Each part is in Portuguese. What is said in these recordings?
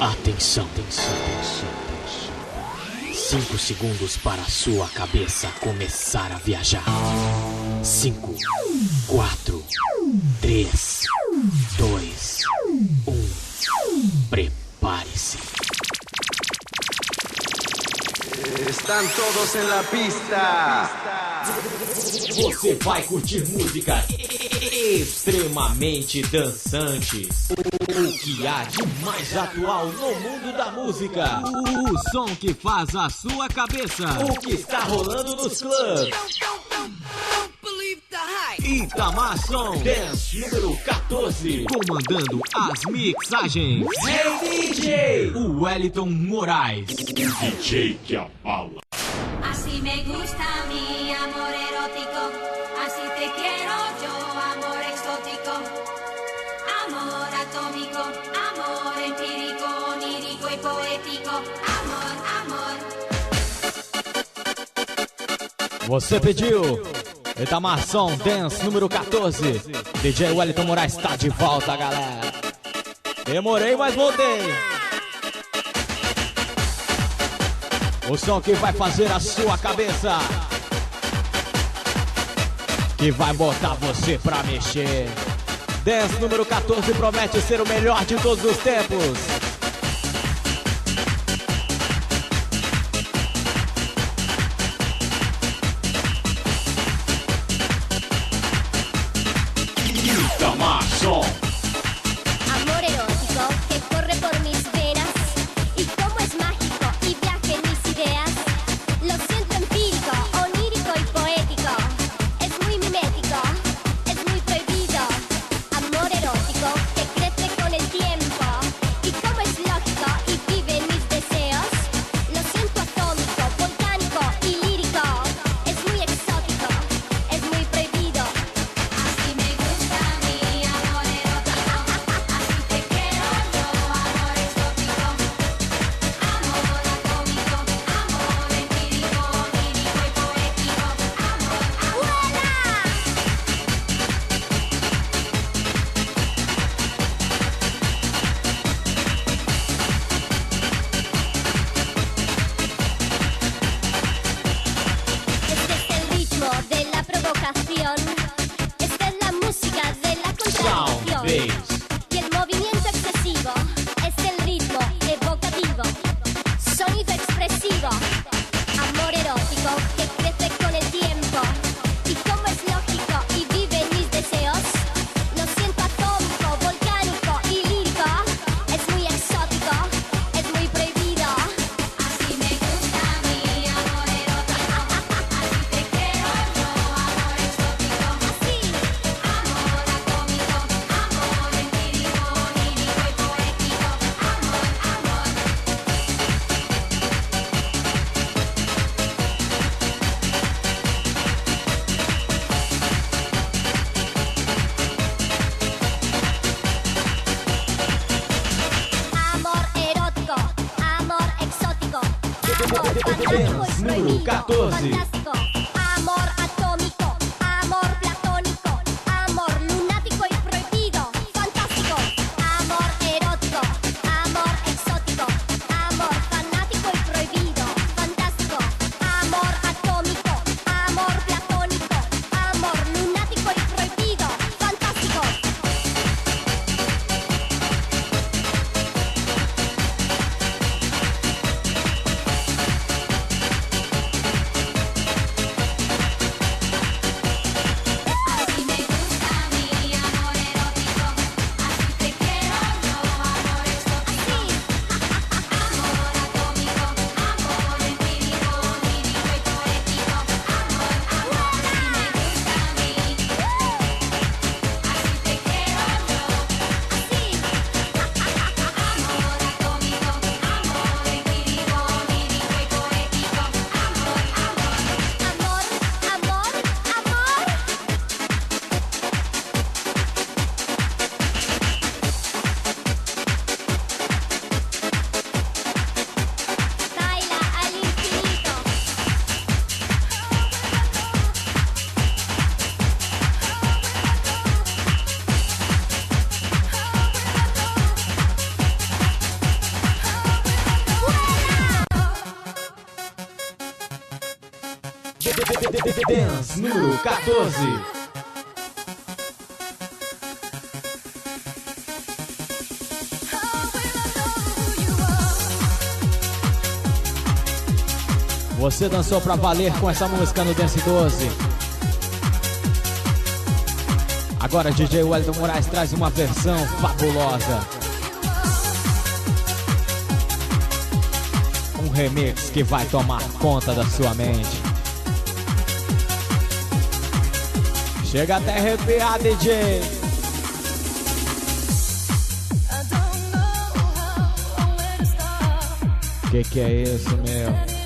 Atenção, atenção, atenção. 5 segundos para a sua cabeça começar a viajar. 5, 4, 3, 2, 1. Prepare-se. Están todos en la pista. Você vai curtir músicas extremamente dançantes. O que há de mais atual no mundo da música. O som que faz a sua cabeça. O que está rolando nos clubes. Itamar Som Dance número 14. Comandando as mixagens. Hey DJ! O Wellington Moraes. DJ que abala. Así me gusta mi amor erótico, así te quiero yo, amor exótico, amor atómico, amor empírico, onírico y poético, amor, amor. Você pediu Itamar Som Dance número 14. DJ Wellington Moraes está de volta, galera. Demorei, mas voltei. O som que vai fazer a sua cabeça, que vai botar você pra mexer. Dance número 14 promete ser o melhor de todos os tempos. Itamar Som. Amor erótico que corre por mis venas y como es mágico y viaja en mis ideas. Lo siento empírico, onírico y poético. Es muy mimético, es muy prohibido. Amor erótico que crece con el tiempo y como es lógico y vive en mis deseos. Lo siento atómico, volcánico y lírico. Es muy exótico, es muy prohibido. Así me gusta mi amor erótico, así te quiero yo, amor exótico, amor atómico, amor empírico, onírico y poético, amor, amor. Este es el ritmo de la provocación. Esta es la música de la Sound contradicción. Bass. Y el movimiento excesivo es el ritmo evocativo. Sonido expresivo. Amor erótico que crece con el tiempo. Y como es lógico y vive en mis deseos. Lo siento atómico, volcánico y lírico. Es muy exótico, es muy prohibido. Así me gusta mi amor erótico, así te quiero yo, amor exótico, Así. amor atómico, amor empírico, onírico y poético, amor, amor. Amor erótico, amor exótico, amor fantástico y Dance número prohibido, 14. fantástico, amor atómico, amor platónico, amor lunático y prohibido, fantástico, amor erótico, amor exótico, amor fanático y prohibido, fantástico, amor atómico, amor platónico, amor lunático y prohibido, fantástico. Dance número 14. Você dançou pra valer com essa música no Dance 12. Agora DJ Wellington Moraes traz uma versão fabulosa. Um remix que vai tomar conta da sua mente. Chega até arrepiar, DJ. Que é isso, meu?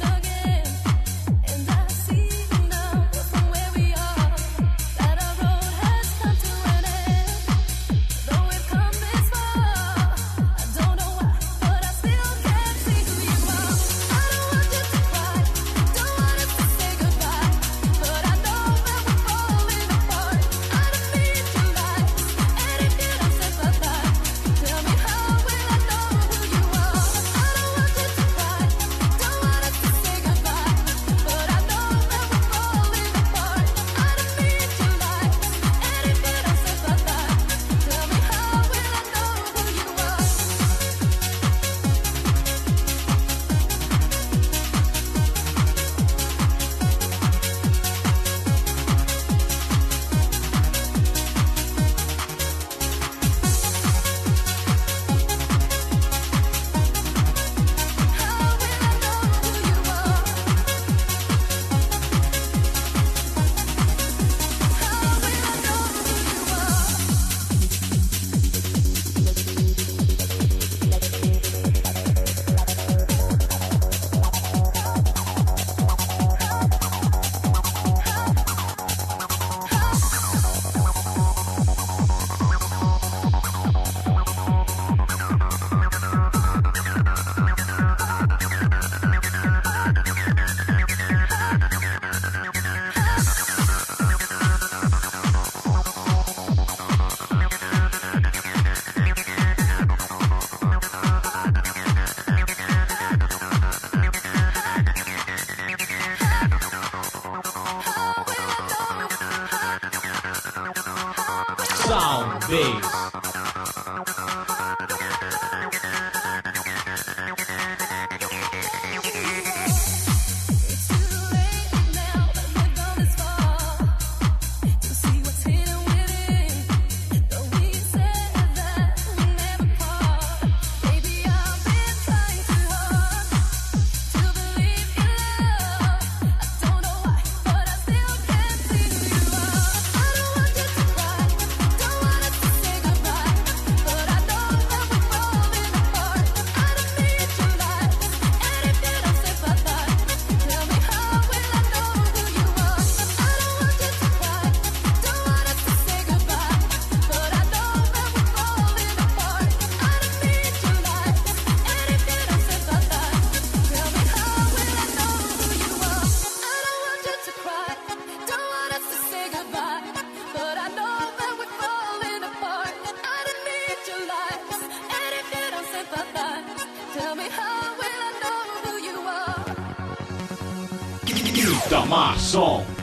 Sound Bass. Itamar Som.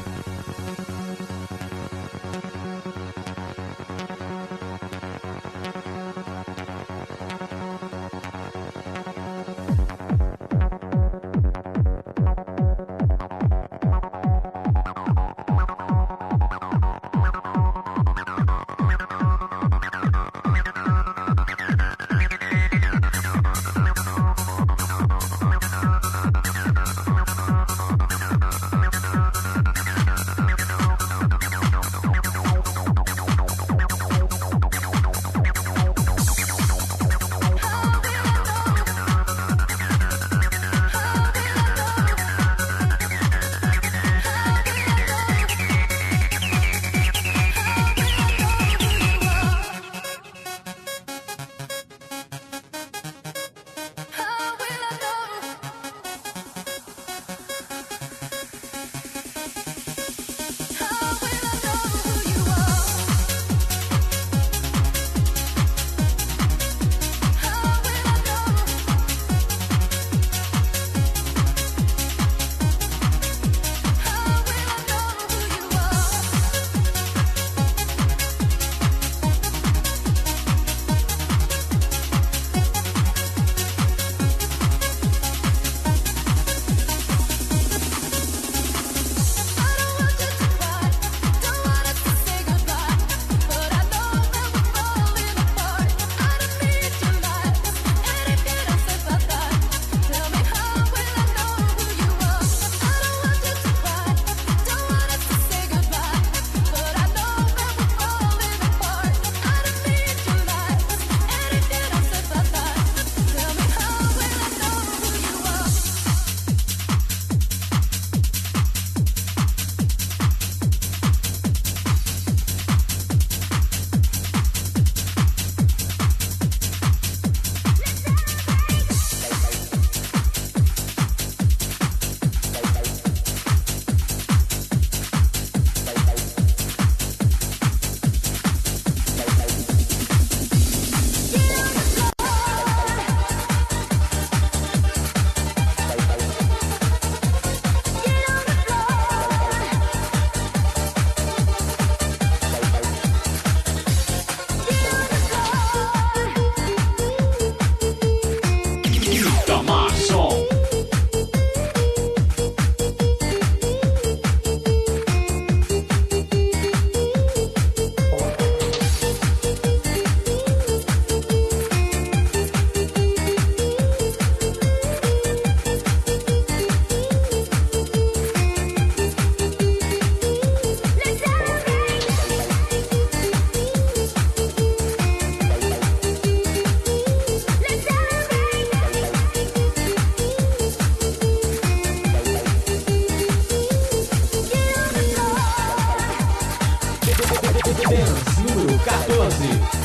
14.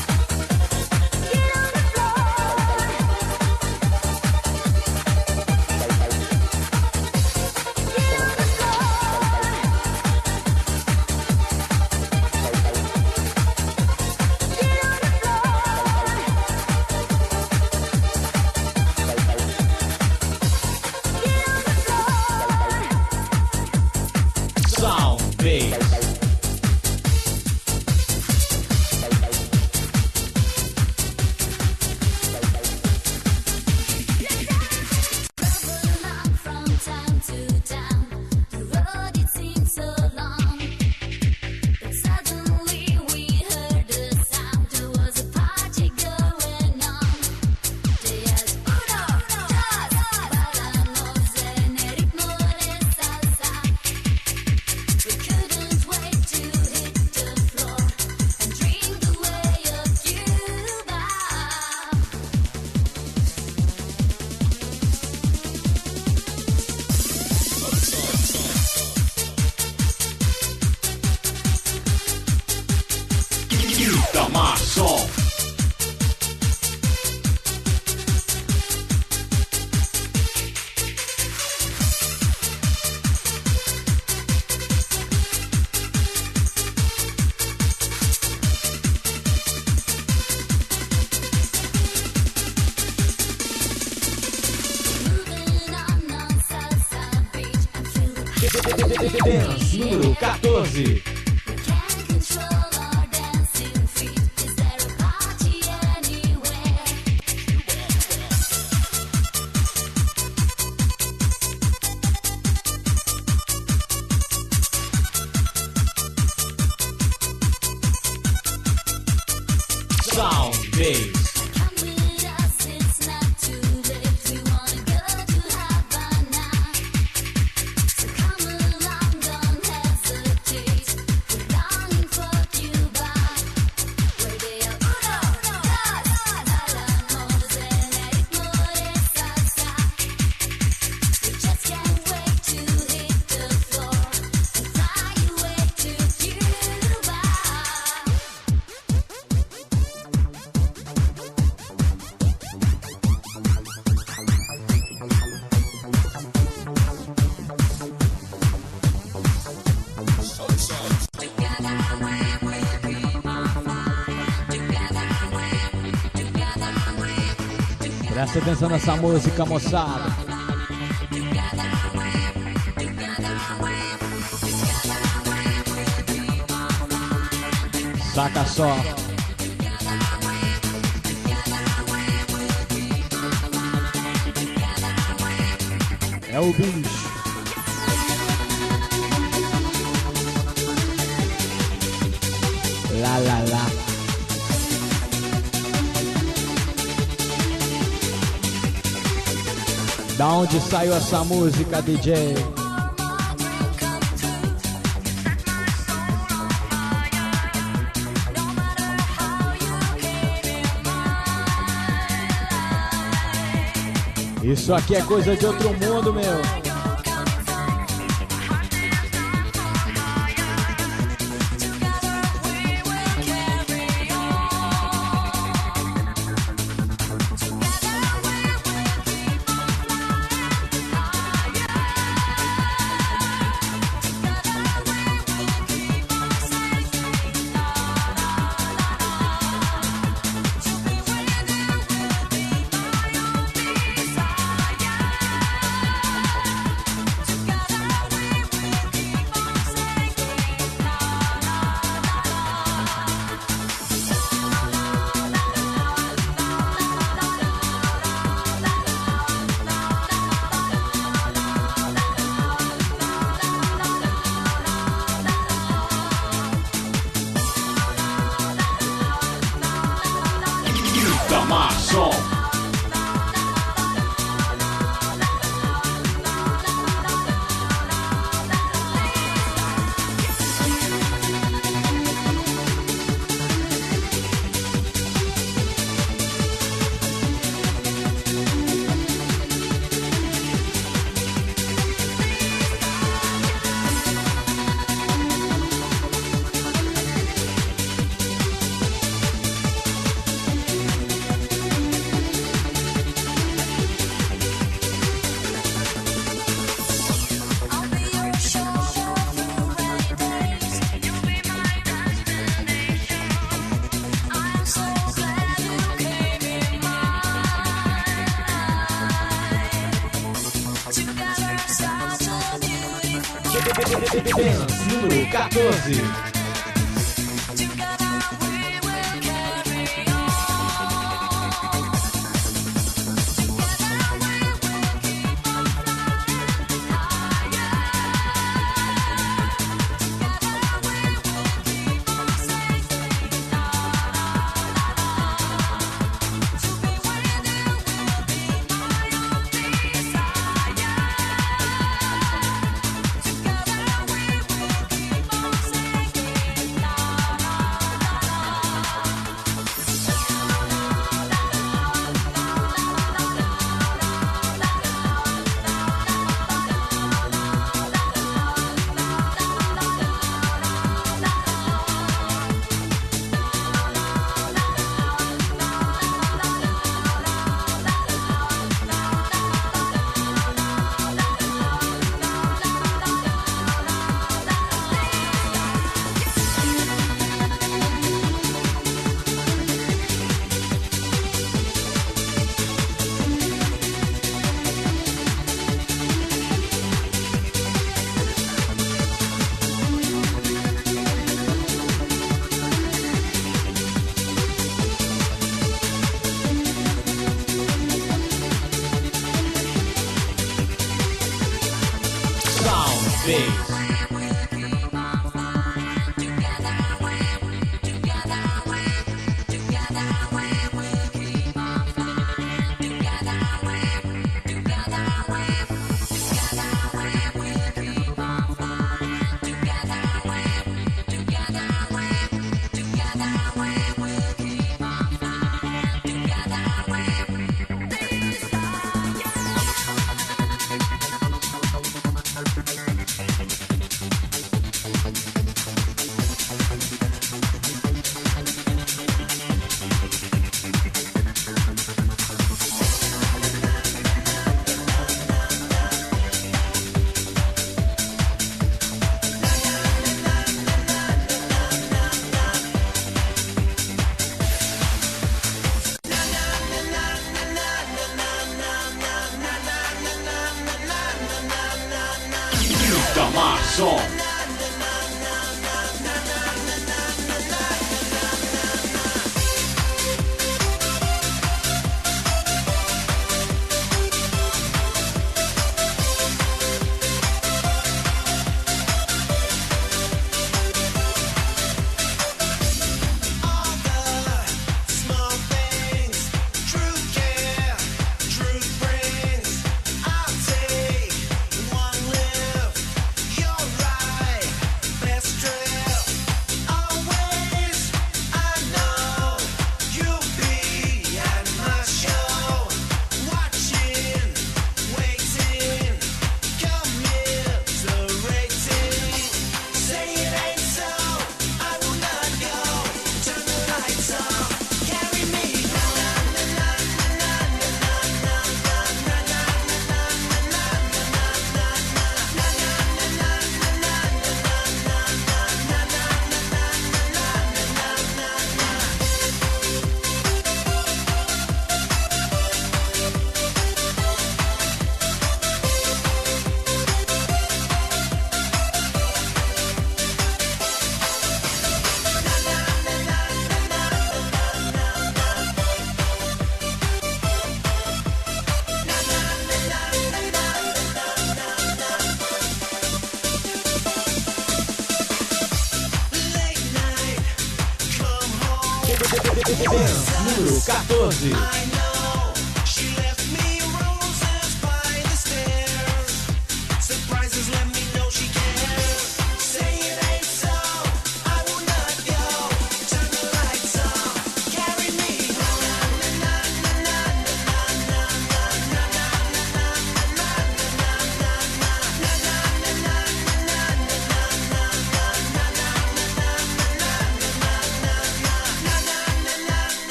Damason. Dance número 14. Sound Base. Presta atenção nessa música, moçada. Saca só. É o bicho. Lá, lá, lá. Da onde saiu essa música, DJ? Isso aqui é coisa de outro mundo, meu. Dance número 14. Marson. Número 14. Na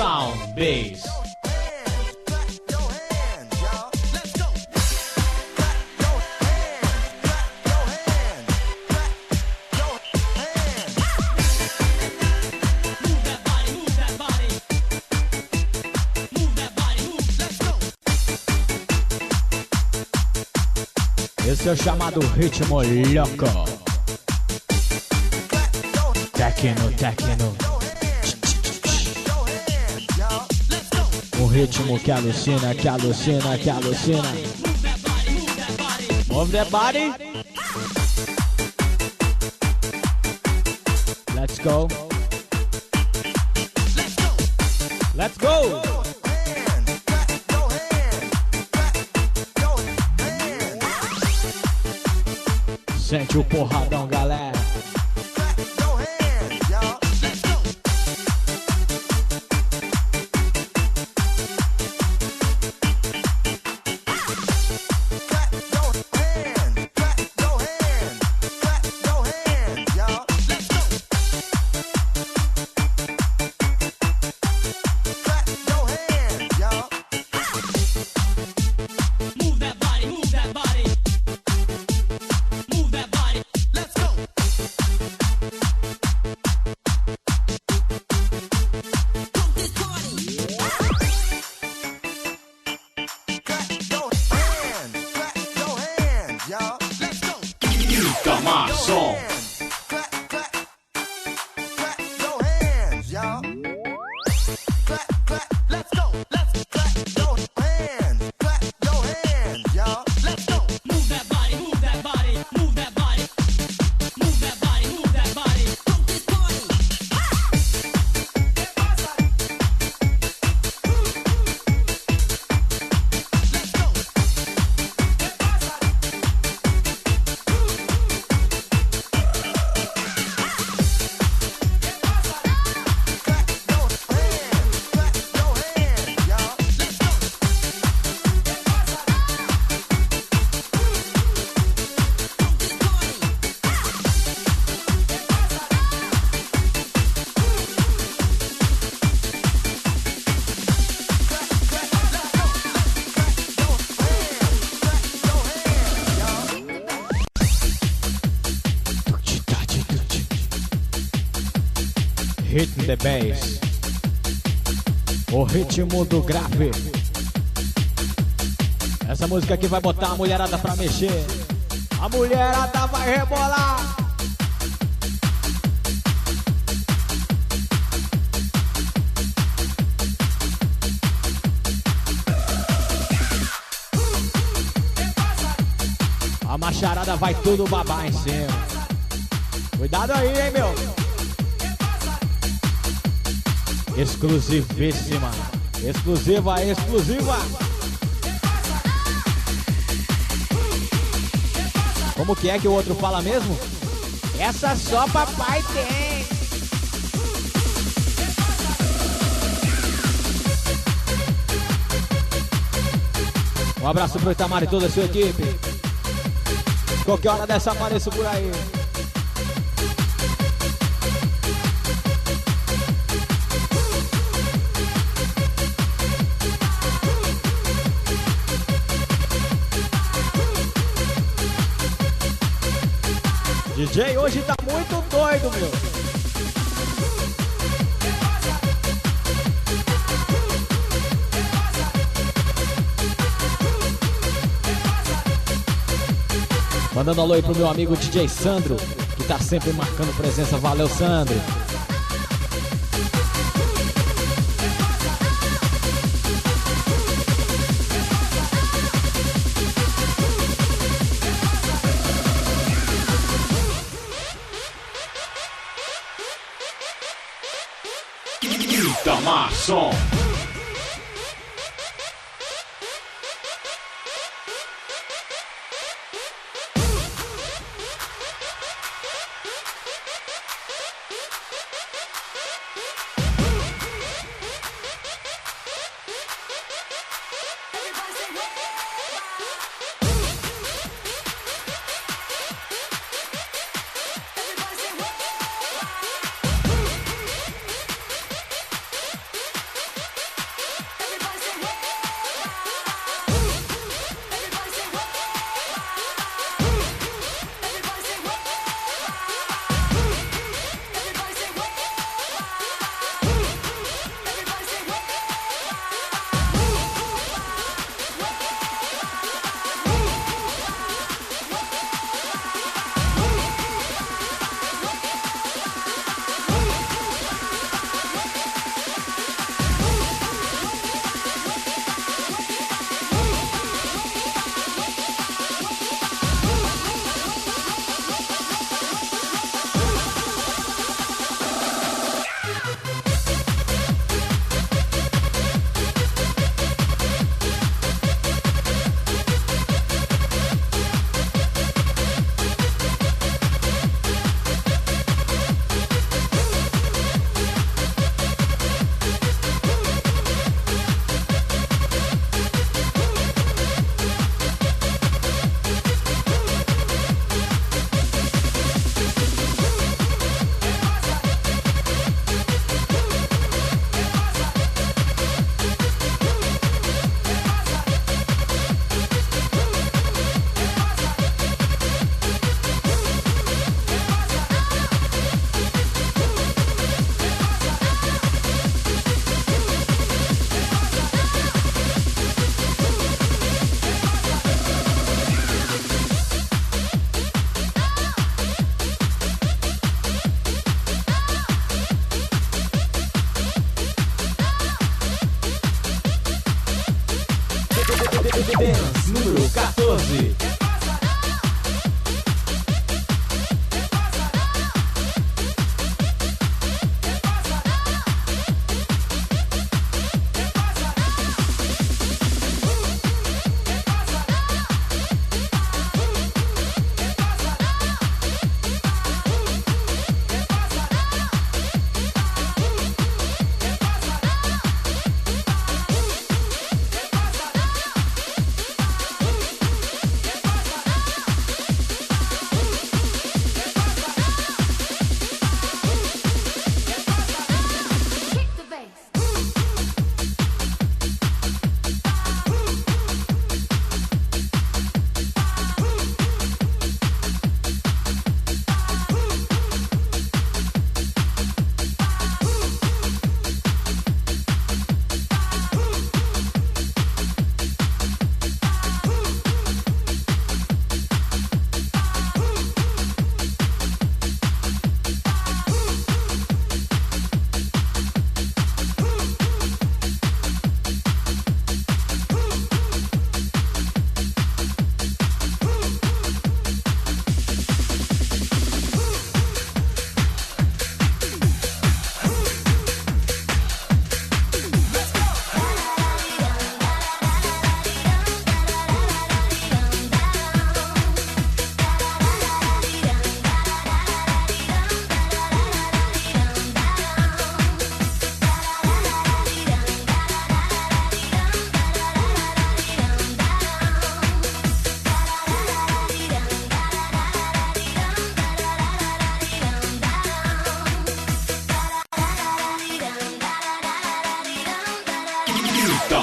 sound, bass. Esse é o chamado ritmo louco. Techno, techno. Um ritmo que alucina, que alucina, que alucina. Move that body. Let's go. Let's go. Sente o porradão, galera. Itamar Som. Hit the bass. O ritmo do grave. Essa música aqui vai botar a mulherada pra mexer. A mulherada vai rebolar. A macharada vai tudo babar em cima. Cuidado aí, hein, meu. Exclusivíssima. Exclusiva, exclusiva. Como que é que o outro fala mesmo? Essa só papai tem. Um abraço pro Itamar e toda a sua equipe. Qualquer hora dessa apareço por aí. DJ hoje tá muito doido, meu. Mandando alô aí pro meu amigo DJ Sandro, que tá sempre marcando presença. Valeu, Sandro. Itamar Som.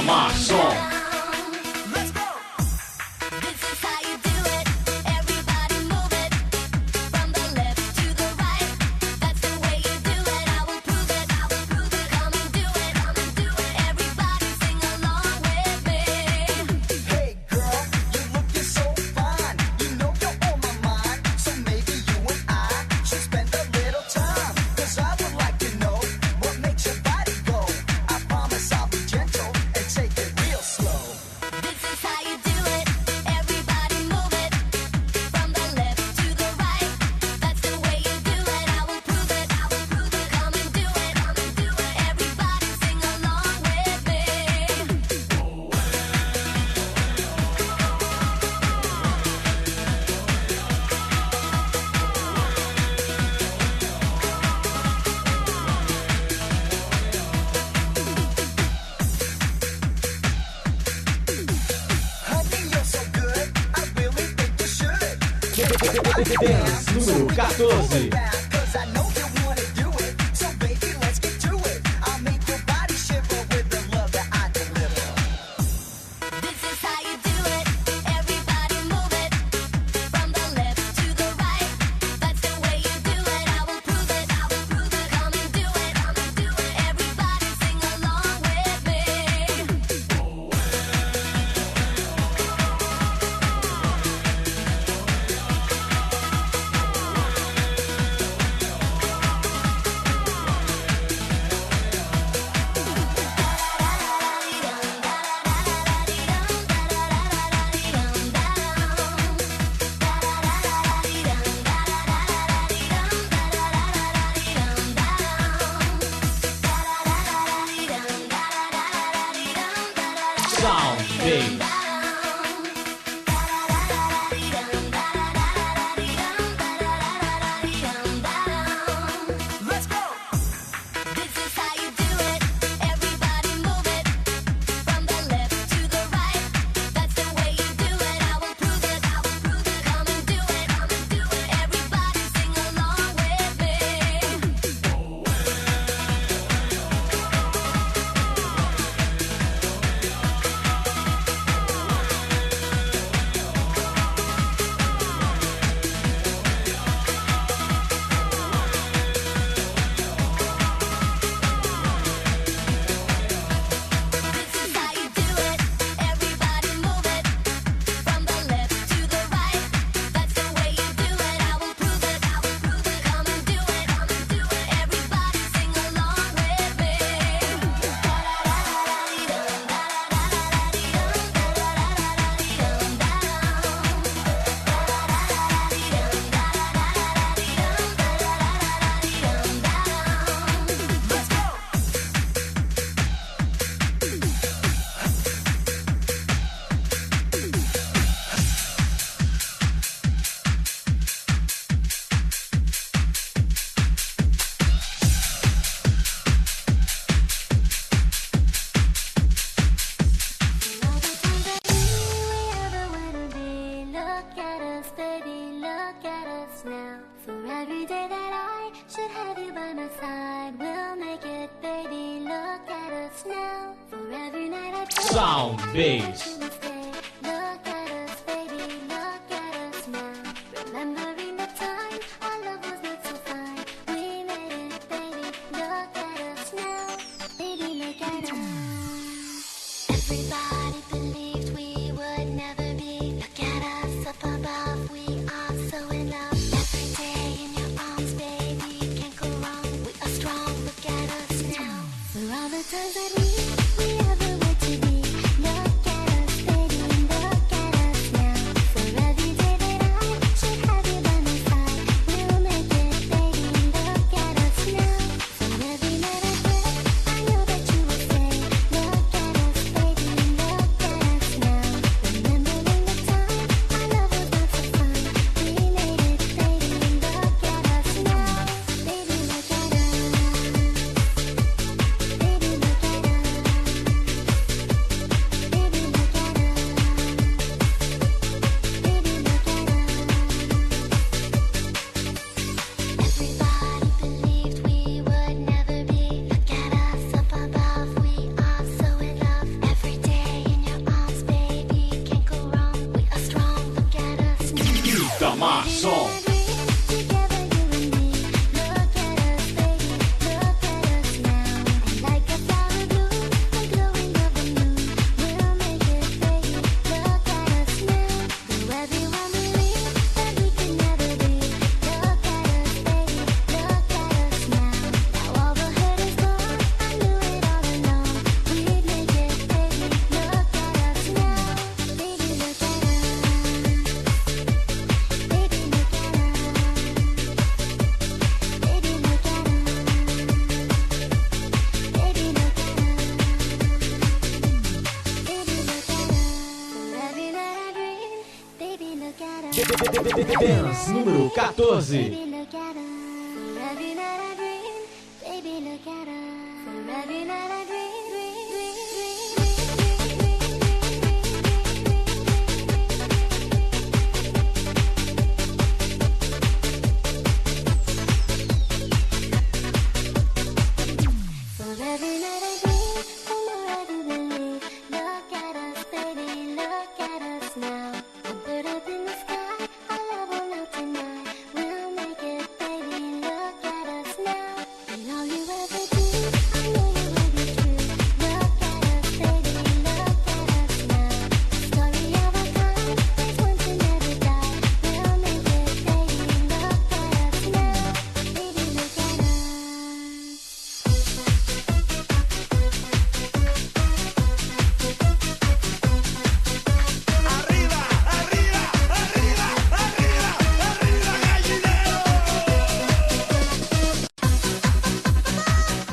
Itamar Som. Dance número 14. Sound Bass. Sound Bass. Everybody believed we would never be. Look at us up above, we are so in love. Every day in your arms, baby, can't go wrong. We are strong, look at us now. For all the times that we ever were to be. Look at us, baby. Dance número 14. Baby, look at her. For every night I dream. Baby, look at her. For every night I dream.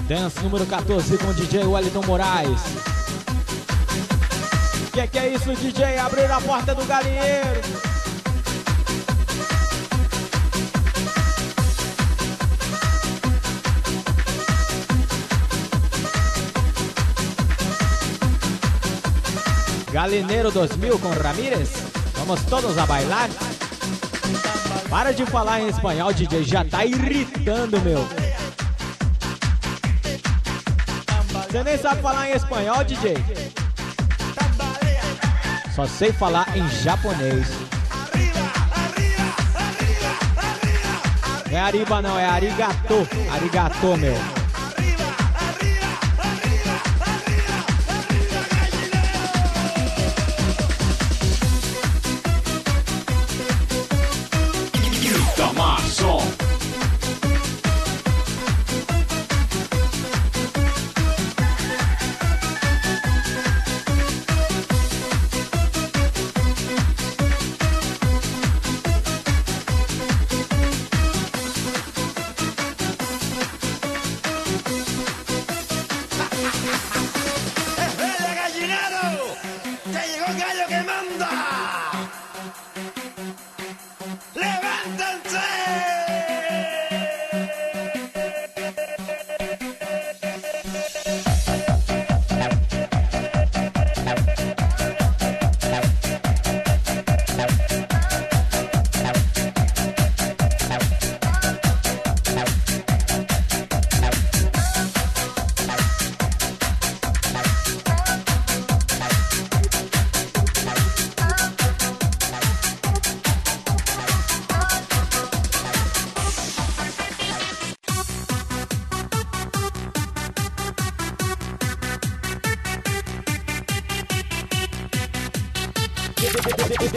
Dance número 14 com o DJ Wellington Moraes. Que é isso, DJ? Abrir a porta do galinheiro. Galineiro 2000 com Ramírez. Vamos todos a bailar. Para de falar em espanhol, DJ. Já tá irritando, meu. Você nem sabe falar em espanhol, DJ? Só sei falar em japonês. Não é ariba não, é arigato. Arigato, meu. Itamar Som.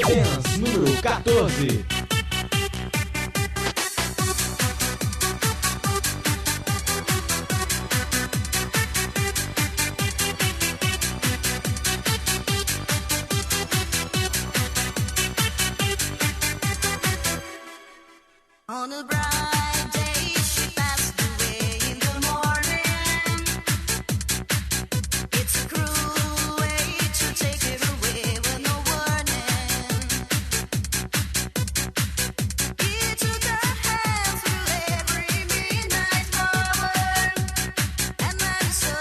Dance número 14. On a bright day, she passed away in the morning. It's a cruel way to take it away with no warning. It took her hand through every midnight hour, and then so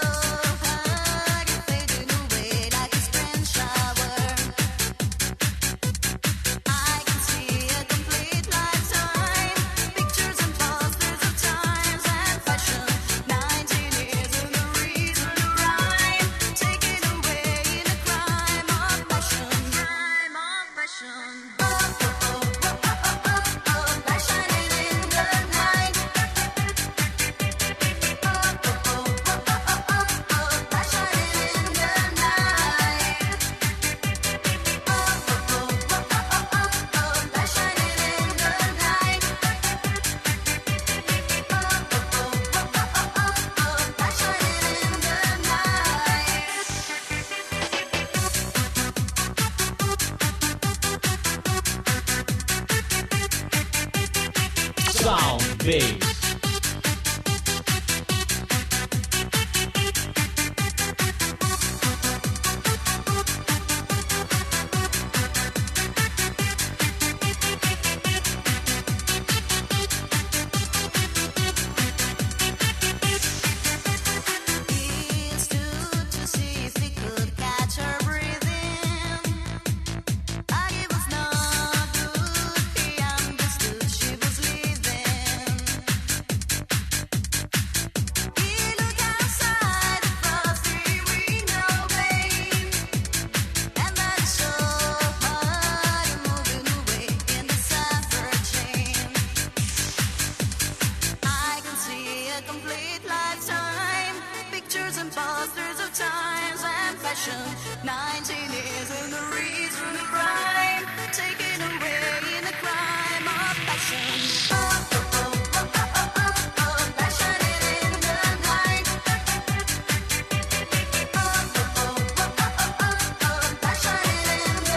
hard it faded away like a spring shower. I can see a complete lifetime. Pictures and posters of times and fashion. 19 years and the reason to rhyme. Taken away in a crime of passion. Crime of passion. Light shining in the night. Light shining in the night. Light shining in the night. Light shining in the night. Sound Bass. fashion. 19 years in the reason of crime, taken away in the crime of passion. Passionate in the night. Passionate in the night.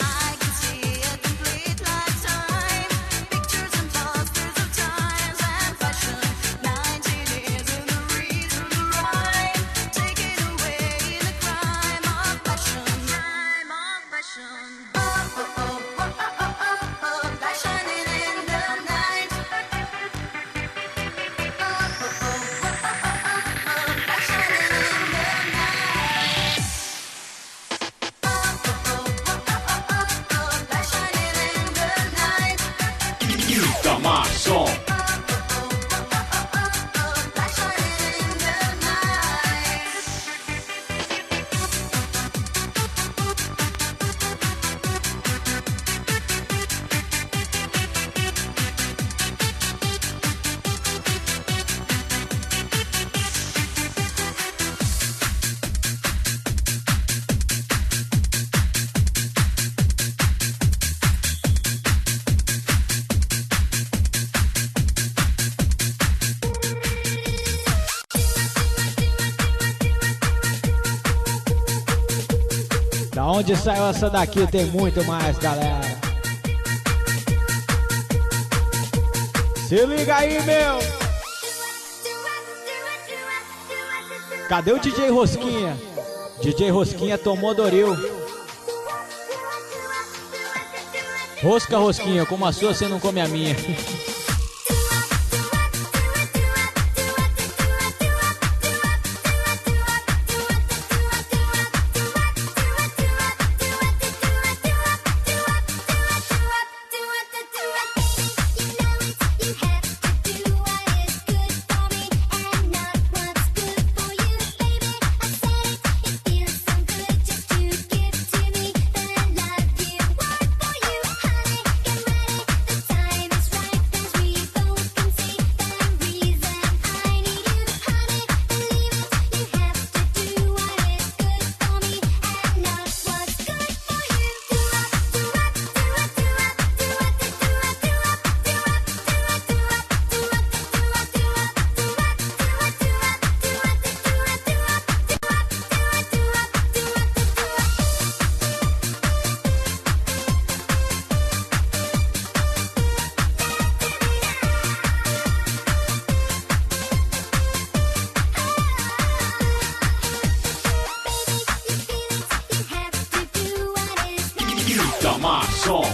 I can see a complete lifetime, pictures and posters of times and fashion. 19 years in the reason to rhyme, taken away in the crime of passion. Crime of passion. Passionate in the night. Passionate in the night. Passionate in the night. Itamar Som. Passionate in the night. Da onde saiu essa daqui tem muito mais, galera. Se liga aí, meu. Cadê o DJ Rosquinha? DJ Rosquinha tomou Doril. Rosca, Rosquinha, como a sua você não come a minha. Itamar Som.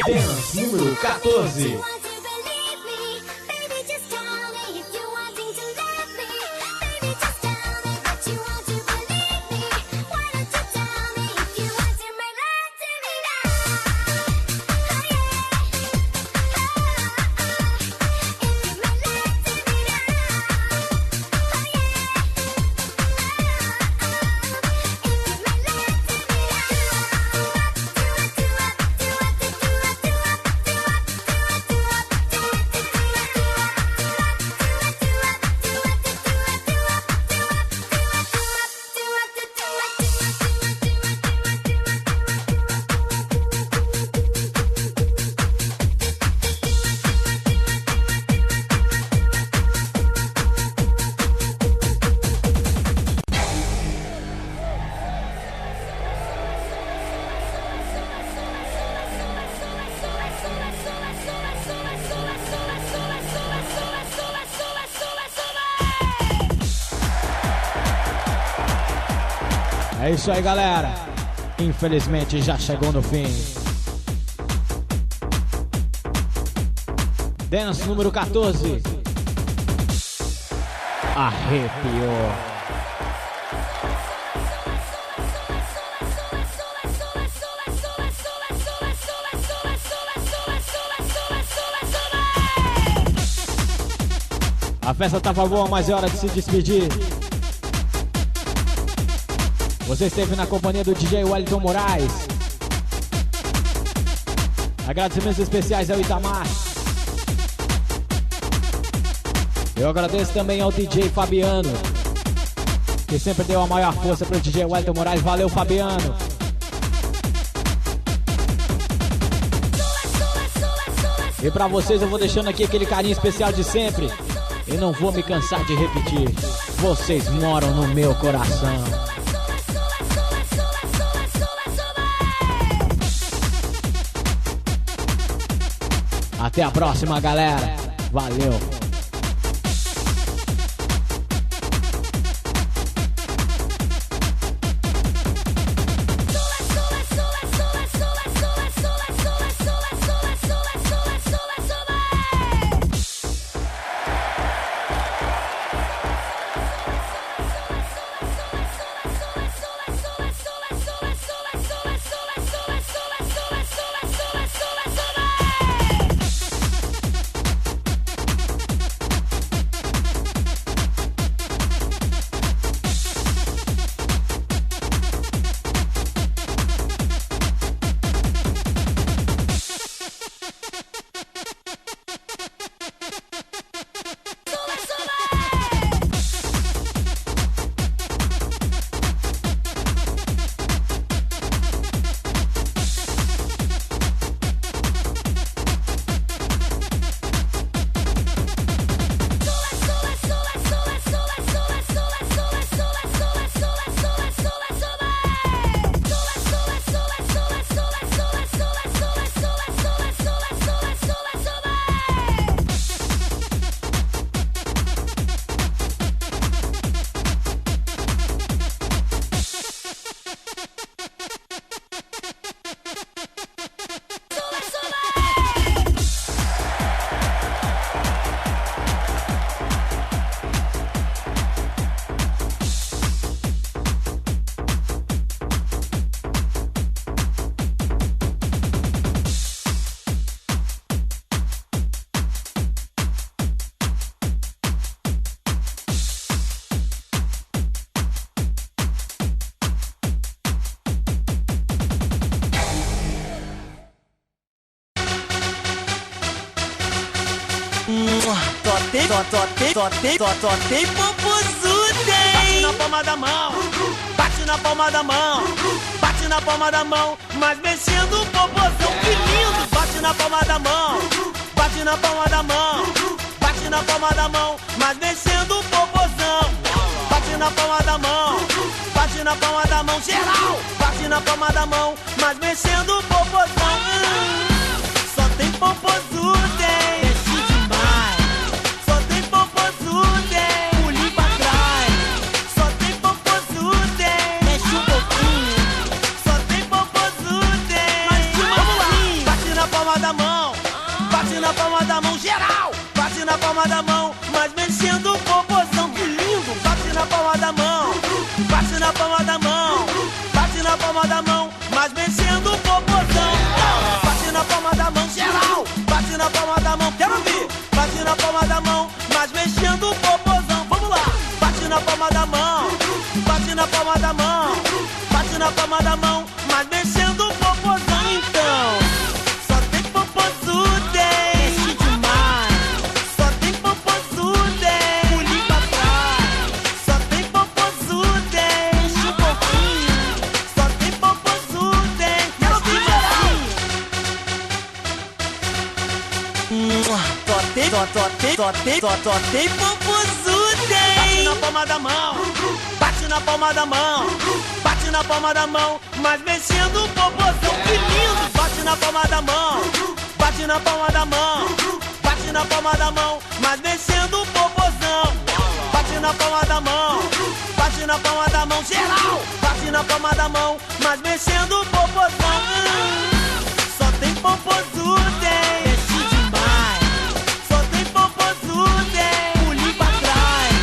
Dance número 14. É isso aí, galera. Infelizmente já chegou no fim. Dance número 14. Arrepiou. A festa tava boa, mas é hora de se despedir. Você esteve na companhia do DJ Wellington Moraes. Agradecimentos especiais ao Itamar. Eu agradeço também ao DJ Fabiano, que sempre deu a maior força pro DJ Wellington Moraes. Valeu, Fabiano. E pra vocês eu vou deixando aqui aquele carinho especial de sempre. E não vou me cansar de repetir. Vocês moram no meu coração. Até a próxima, galera. Valeu. Só tem popozuda, hein? Bate na palma da mão, bate na palma da mão, bate na palma da mão, mas mexendo o popozão, que lindo! Bate na palma da mão, bate na palma da mão, bate na palma da mão, mas mexendo o popozão. Bate na palma da mão, bate na palma da mão, geral! Bate na palma da mão, mas mexendo o popozão. Só tem popozuda, hein? Mexe demais. Só tem popozuda, hein? Pulinho pra trás. Só tem popozuda, hein? Mexe um pouquinho. Só tem popozuda, hein? Mas vamos lá! Bate na palma da mão, bate na palma da mão, geral! Bate na palma da mão, mas mexendo o popozão, que lindo! Bate na palma da mão, bate na palma da mão, bate na palma da mão, mas mexendo o popozão. Bate na palma da mão, geral! Bate na palma da mão, quero ouvir! Bate na palma da mão, mas mexendo o popozão. Vamos lá! Bate na palma da mão, bate na palma da mão, bate na palma da mão, mas mexendo o popozão. Então, só tem popozuda, hein? Mexe demais. Só tem popozuda, hein? Pulinho pra trás. Só tem popozuda, hein? Mexe um pouquinho. Só tem popozuda, hein? Quero ouvir geral. Só tem popozuda, hein? Bate na palma da mão, bate na palma da mão, bate na palma da mão, mas mexendo o popozão, que lindo! Bate na palma da mão, bate na palma da mão, bate na palma da mão, mas mexendo o popozão. Bate na palma da mão, bate na palma da mão, geral! Bate na palma da mão, mas mexendo o popozão. Só tem popozuda, mexe demais. Só tem popozuda, pulinho pra trás.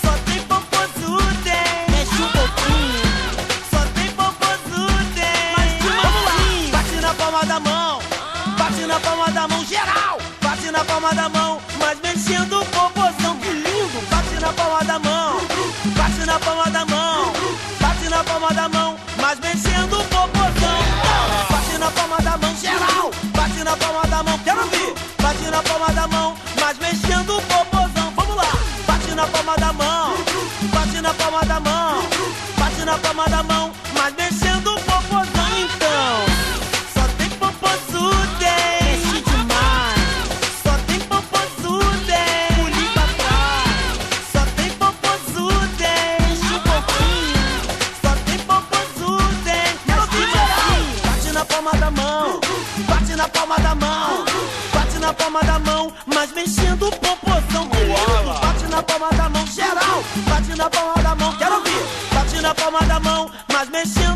Só tem popozuda, mexe um pouquinho. Só tem popozuda, mas devagarzinho. Bate na palma da mão, bate na palma da mão, geral. Bate na palma da mão, mas mexendo o popozão. Que lindo, bate na palma da mão, bate na palma da mão, bate na palma da mão, mas mexendo o popozão. Bate na palma da mão, geral. Bate na palma da mão, quero ouvir. Bate na palma da mão, mas mexendo o popozão. Vamos lá. Bate na palma da mão, bate na palma da mão, bate na palma da mão, mas mexendo o popozão. Então, só tem popozuda, mexe demais. Só tem popozuda, pulinho pra trás. Só tem popozuda, mexe um pouquinho. Só tem popozuda, mexe demais. Bate na palma da mão, bate na palma da mão, bate na palma da mão, mas mexendo o popozão. Que lindo. Bate na palma da mão, geral. Bate na palma da mão, quero ouvir. Bate na palma da mão, mas mexendo